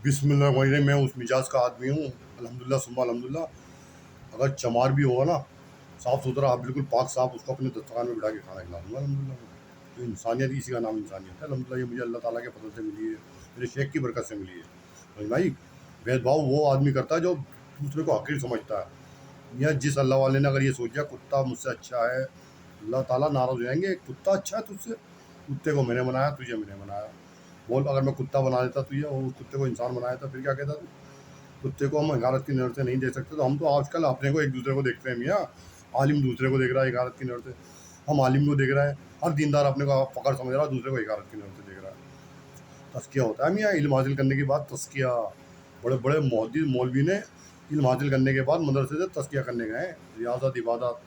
बिस्मिल्लाह वही मैं उस मिजाज का आदमी हूँ। अल्हम्दुलिल्लाह सुम्मा अल्हम्दुलिल्लाह। अगर चमार भी होगा ना, साफ़ सुथरा बिल्कुल पाक साफ, उसको अपने दस्तरखान में बिठा के खाना खिला दूंगा अल्हम्दुलिल्लाह। तो इंसानियत, इसी का नाम इंसानियत है अल्हम्दुलिल्लाह। ये मुझे अल्लाह ताला के फजल से मिली है, मेरे शेख की बरकत से मिली है। समझ भाई, भेदभाव वो आदमी करता है जो दूसरे को हकीर समझता है। या जिस अल्लाह वाले ने अगर ये सोच लिया कुत्ता मुझसे अच्छा है, अल्लाह ताला नाराज़ हो जाएंगे। कुत्ता अच्छा है तुझसे? कुत्ते को मैंने बनाया, तुझे मैंने बनाया। बोल, अगर मैं कुत्ता बना देता तुझे और उस कुत्ते को इंसान बनाया था, फिर क्या कहता तू? कुत्ते को हम हकारत की नज़र से नहीं देख सकते, तो हम तो आजकल अपने को एक दूसरे को देखते हैं मियाँ। आलिम दूसरे को देख रहा है हकारत की नज़र से, हम आलिम को देख रहे हैं। हर दीनदार अपने को फ़कर समझ रहा है, दूसरे को हकारत की नज़र से देख रहा है। तस्किया होता है मियाँ, इल्म हासिल करने के बाद तस्किया। बड़े बड़े मुहद्दिस मौलवी ने इल्म हासिल करने के बाद मदरसे से तस्किया करने गए हैं, रियाज़त इबादत,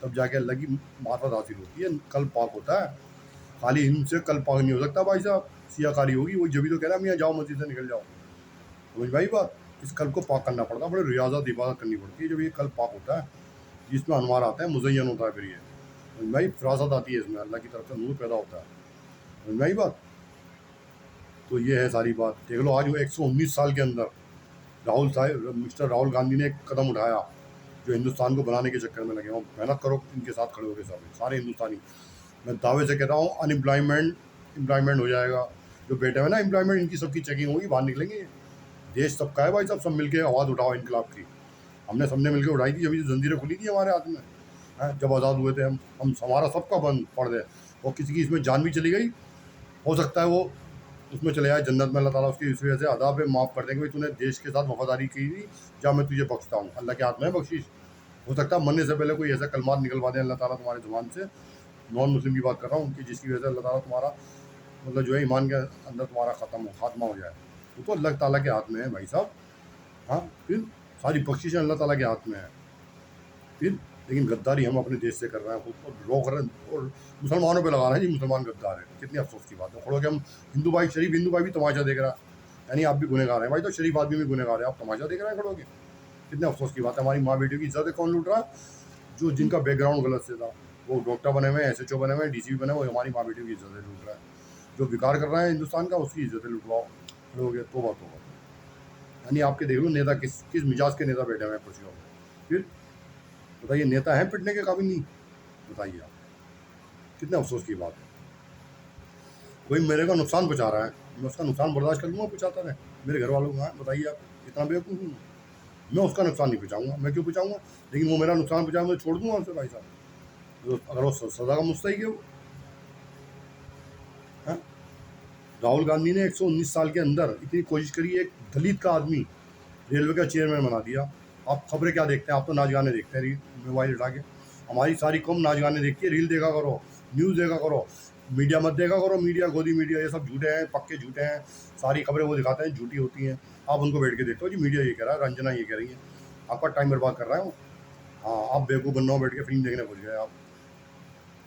तब जाके अल्लाह की मार्फत हासिल होती है, कल्ब पाक होता है। खाली इल्म से कल्ब पाक नहीं हो सकता भाई साहब, सियाकारी होगी। वही जब भी तो कह रहा है मियाँ, जाओ मस्जिद से निकल जाओ। समझ भाई बात, इस कल्ब को पाक करना पड़ता है, बड़े रियाज़त इबादत करनी पड़ती है जब ये कल्ब पाक होता है, जिसमें अनवार आते हैं, मुज़य्यन होता है। फिर ये समझ भाई, फ़रासत आती है इसमें, अल्लाह की तरफ से नूर पैदा होता है। समझ भाई बात। तो ये है सारी बात। देख लो आज वो 119 साल के अंदर राहुल साहब, मिस्टर राहुल गांधी ने एक कदम उठाया, जो हिंदुस्तान को बनाने के चक्कर में लगे हों। मेहनत करो, इनके साथ खड़े हो गए सारे हिंदुस्तानी। मैं दावे से कहता हूँ अनएम्प्लॉयमेंट एम्प्लॉयमेंट हो जाएगा। जो बेटे हैं ना एम्प्लॉयमेंट, इनकी सबकी चेकिंग होगी, बाहर निकलेंगे। देश सबका है भाई साहब, सब मिलके आवाज़ उठाओ इनकलाब की। हमने सबने मिलकर उठाई थी, जब ये जंजीरें खुली थी हमारे हाथ में। हैं, जब आज़ाद हुए थे हम हमारा सबका बंद पड़ गए, और किसी की इसमें जान भी चली गई, हो सकता है वो उसमें चले जाए जन्नत में। अल्लाह ताला उसकी इस वजह से अदाब पे माफ़ कर देंगे, भाई तूने देश के साथ वफादारी की थी, जा मैं तुझे बख्शता हूँ। अल्लाह के हाथ में है बख्शीश। हो सकता है मरने से पहले कोई ऐसा कलमात निकलवा दें अल्लाह ताला तुम्हारे ज़ुबान से, नॉन मुस्लिम की बात कर रहा हूँ, कि जिसकी वजह से अल्लाह ताला तुम्हारा मतलब जो है ईमान के अंदर तुम्हारा खात्मा हो जाए। वो तो अल्लाह ताला के हाथ में है भाई साहब। हाँ, फिर सारी बख्शिशें अल्लाह ताला के हाथ में है। फिर लेकिन गद्दारी हम अपने देश से कर रहे हैं, खुद को रोक रहे हैं, और मुसलमानों पे लगा रहे हैं जी मुसलमान गद्दार है। कितनी अफसोस की बात है। खड़ो के हम हिंदू भाई, शरीफ हिंदू भाई भी तमाशा देख रहा है, यानी आप भी गुनहगार हैं भाई, तो शरीफ आदमी भी गुनहगार है, आप तमाशा देख रहे हैं खड़ो के। कितने अफसोस की बात है। हमारी माँ बेटियों की इज्जत है कौन लूट रहा है? जो जिनका बैकग्राउंड गलत से था, वो डॉक्टर बने हुए हैं, SHO बने हुए हैं, DC बने हुए, हमारी माँ बेटियों की इज्जत लूट रहा है। जो विकार कर रहा है हिंदुस्तान का, उसकी इज्जत लुटवाओ। खड़े हो गए, तोबा तोबा। यानी आपके देख लो नेता किस किस मिजाज के नेता बैठे हुए हैं कुर्सियों में। फिर बताइए, नेता हैं पिटने के काबिल? नहीं। बताइए आप, कितने अफसोस की बात है। कोई मेरे का नुकसान पहुँचा रहा है, मैं उसका नुकसान बर्दाश्त कर लूँगा, पहुँचाता रहे। मेरे घर वालों का है, बताइए आप, इतना बेवकूफ़ हूँ मैं? उसका नुकसान नहीं पहुँचाऊँगा, मैं क्यों पहुँचाऊँगा? लेकिन वो मेरा नुकसान पहुँचाए, मैं छोड़ दूँगा उसे भाई साहब। तो अगर वो सज़ा का मुस्तहिक है वो, हैं? राहुल गांधी ने 119 साल के अंदर इतनी कोशिश करी, एक दलित का आदमी रेलवे का चेयरमैन बना दिया। आप खबरें क्या देखते हैं? आप तो नाच गाने देखते हैं मोबाइल उठा के। हमारी सारी कौम नाच गाने देखती है, रील देखा करो, न्यूज़ देखा करो, मीडिया मत देखा करो। मीडिया, गोदी मीडिया, ये सब झूठे हैं, पक्के झूठे हैं। सारी खबरें वो दिखाते हैं, झूठी होती हैं। आप उनको बैठ के देखते हो जी मीडिया ये कह रहा है, रंजना ये कह रही है, आपका टाइम बर्बाद कर रहा है वो। हाँ, आप बेवकूफ़ बनना हो, बैठ के फिल्म देखने पहुँच गए आप।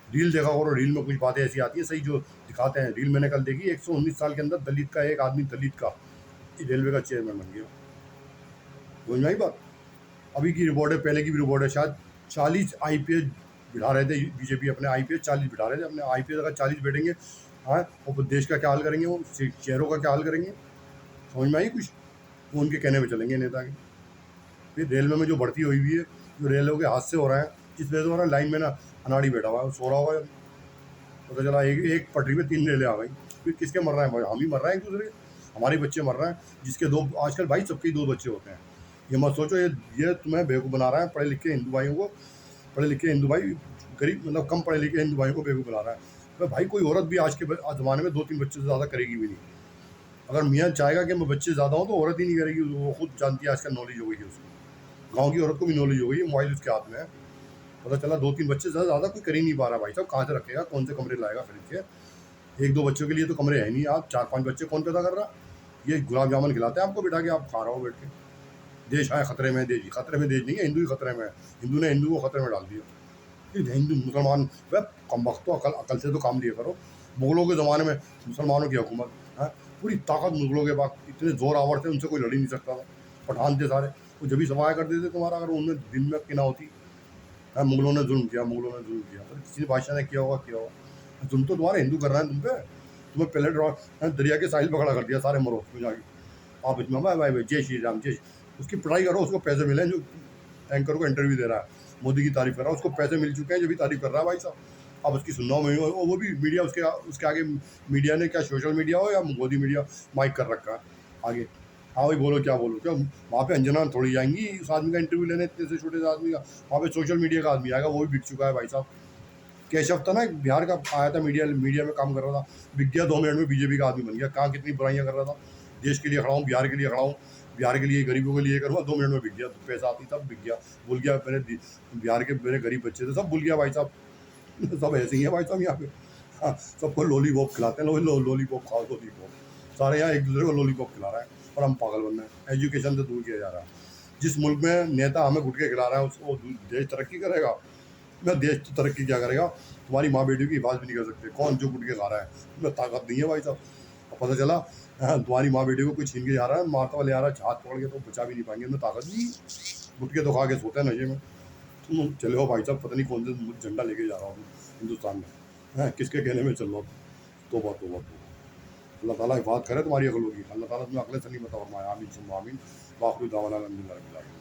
रील देखा करो, रील में कुछ बातें ऐसी आती है सही जो दिखाते हैं। रील मैंने कल देखी, 119 साल के अंदर दलित का एक आदमी, दलित का रेलवे का चेयरमैन बन गया। समझ में आई बात? अभी की रिपोर्ट है, पहले की भी रिपोर्ट है, शायद 40 IPS बिठा रहे थे बीजेपी, अपने IPS 40 बिठा रहे थे अपने। IPS अगर 40 बैठेंगे, हाँ, और देश का क्या हाल करेंगे वो, शहरों का क्या हाल करेंगे? समझ में आई कुछ? वो उनके कहने पे चलेंगे नेता के। फिर रेलवे में जो भर्ती हुई हुई है, जो रेलवे के हादसे हो रहे हैं, जिस वजह से हो रहा है, लाइन में ना अनाड़ी बैठा हुआ है, सो रहा होगा, पता चला एक पटरी पे 3 रेलें आ गई। फिर किसके मर रहे हैं भाई? हम ही मर रहे हैं एक दूसरे के, हमारे बच्चे मर रहे हैं। जिसके दो, आजकल भाई सबके 2 बच्चे होते हैं। ये मत सोचो ये तुम्हें बेवकूफ़ बना रहा है, पढ़े लिखे हिंदू भाइयों को, पढ़े लिखे हिंदू भाई, गरीब मतलब कम पढ़े लिखे हिंदू भाइयों को बेवकूफ़ बना रहा है। अबे भाई, कोई औरत भी आज के ज़माने में 2-3 बच्चे से ज़्यादा करेगी भी नहीं। अगर मियाँ चाहेगा कि मैं बच्चे ज़्यादा हों, तो औरत ही नहीं करेगी। वो खुद जानती है, आजकल नॉलेज हो गई है उसको। गाँव की औरत को भी नॉलेज हो गई है, मोबाइल उसके हाथ में है। पता चला 2-3 बच्चे से ज़्यादा कोई कर ही नहीं पा रहा भाई साहब। कहाँ से रखेगा, कौन से कमरे लाएगा खरीद के? 1-2 बच्चों के लिए तो कमरे हैं नहीं। आप 4-5 बच्चे कौन पैदा कर रहा? ये गुलाब जामुन खिलाते हैं आपको बिठा के, आप खा रहे हो बैठ के। देश है खतरे में, देश ही खतरे में, देश नहीं है, हिंदू ही खतरे में है। हिंदू ने हिंदू को खतरे में डाल दिया। ये हिंदू मुसलमान, वह कम वक्त तो अकल से तो काम लिया करो। मुगलों के ज़माने में मुसलमानों की हुकूमत है, पूरी ताकत मुगलों के पास, इतने जोर आवर थे, उनसे कोई लड़ ही नहीं सकता था। पठान थे सारे, वो जब भी सफाया कर देते तुम्हारा, अगर उनमें दिन में किना होती है। मुगलों ने जुल्म किया, मुगलों ने जुल्म किया, तो किसी बादशाह ने किया होगा, किया होगा। जुल्म तो तुम्हारे हिंदू कर रहे हैं तुम पे। तुम्हें पहले दरिया के साहिल पकड़ा कर दिया, सारे मरो उसमें जाके। आप इसमें भाई भाई जय श्री राम जय उसकी पढ़ाई करो, उसको पैसे मिले। जो एंकर को इंटरव्यू दे रहा है, मोदी की तारीफ कर रहा है, उसको पैसे मिल चुके हैं जो भी तारीफ कर रहा है भाई साहब। अब उसकी सुनना में वो भी मीडिया उसके आगे, मीडिया ने क्या सोशल मीडिया हो या मोदी मीडिया माइक कर रखा है आगे। हाँ भाई बोलो क्या बोलो, क्या वहाँ पे अंजना थोड़ी जाएंगी उस आदमी का इंटरव्यू लेने, इतने से छोटे से आदमी का। वहाँ पे सोशल मीडिया का आदमी आएगा, वो भी बिक चुका है भाई साहब। केशव था ना, एक बिहार का आया था, मीडिया मीडिया में काम कर रहा था, बिक गया 2 मिनट में, बीजेपी का आदमी बन गया। कहाँ कितनी बुराइयां कर रहा था, देश के लिए खड़ा हूँ, बिहार के लिए खड़ा हूँ, बिहार के लिए गरीबों के लिए करूँगा, 2 मिनट में बिक गया। तो पैसा आती तब बिक गया, भूल गया मेरे बिहार के मेरे गरीब बच्चे थे सब भूल गया भाई साहब। सब ऐसे ही है भाई साहब यहाँ पे। हाँ, सबको लॉलीपॉप खिलाते हैं, लॉलीपॉप खाओ लॉलीपॉप। सारे यहाँ एक दूसरे को लॉलीपॉप खिला रहे हैं और हम पागल बन रहे हैं। एजुकेशन से दूर किया जा रहा है। जिस मुल्क में नेता हमें गुटके खिला रहा है उसको देश तरक्की करेगा? मैं देश तो तरक्की क्या करेगा, तुम्हारी माँ बेटी की हिफाजत भी नहीं कर सकते। कौन जो गुटके खा रहा है, तुम्हें ताकत नहीं है भाई साहब। और पता चला हाँ, तुम्हारी माँ बेटी को कोई छीन के जा रहा है, मारता वाले आ रहा है, हाथ पकड़ के, तो बचा भी नहीं पाएंगे, उनमें ताकत नहीं। गुटके तो खा के सोते हैं नशे में। तुम चले हो भाई साहब, पता नहीं कौन से झंडा लेके जा रहा हूँ हिंदुस्तान में, है किसके कहने में चल रहा हूँ। तोबा तोबा तोबा। अल्लाह ताला हिफाजत करे तुम्हारी अकलों की, अल्लाह ताला तुम्हें अकले से नहीं बता फरमाया। आमीन सुम्मा आमीन। बाखुरी दावाना अल्हम्दुलिल्लाह रब्बिल आलमीन।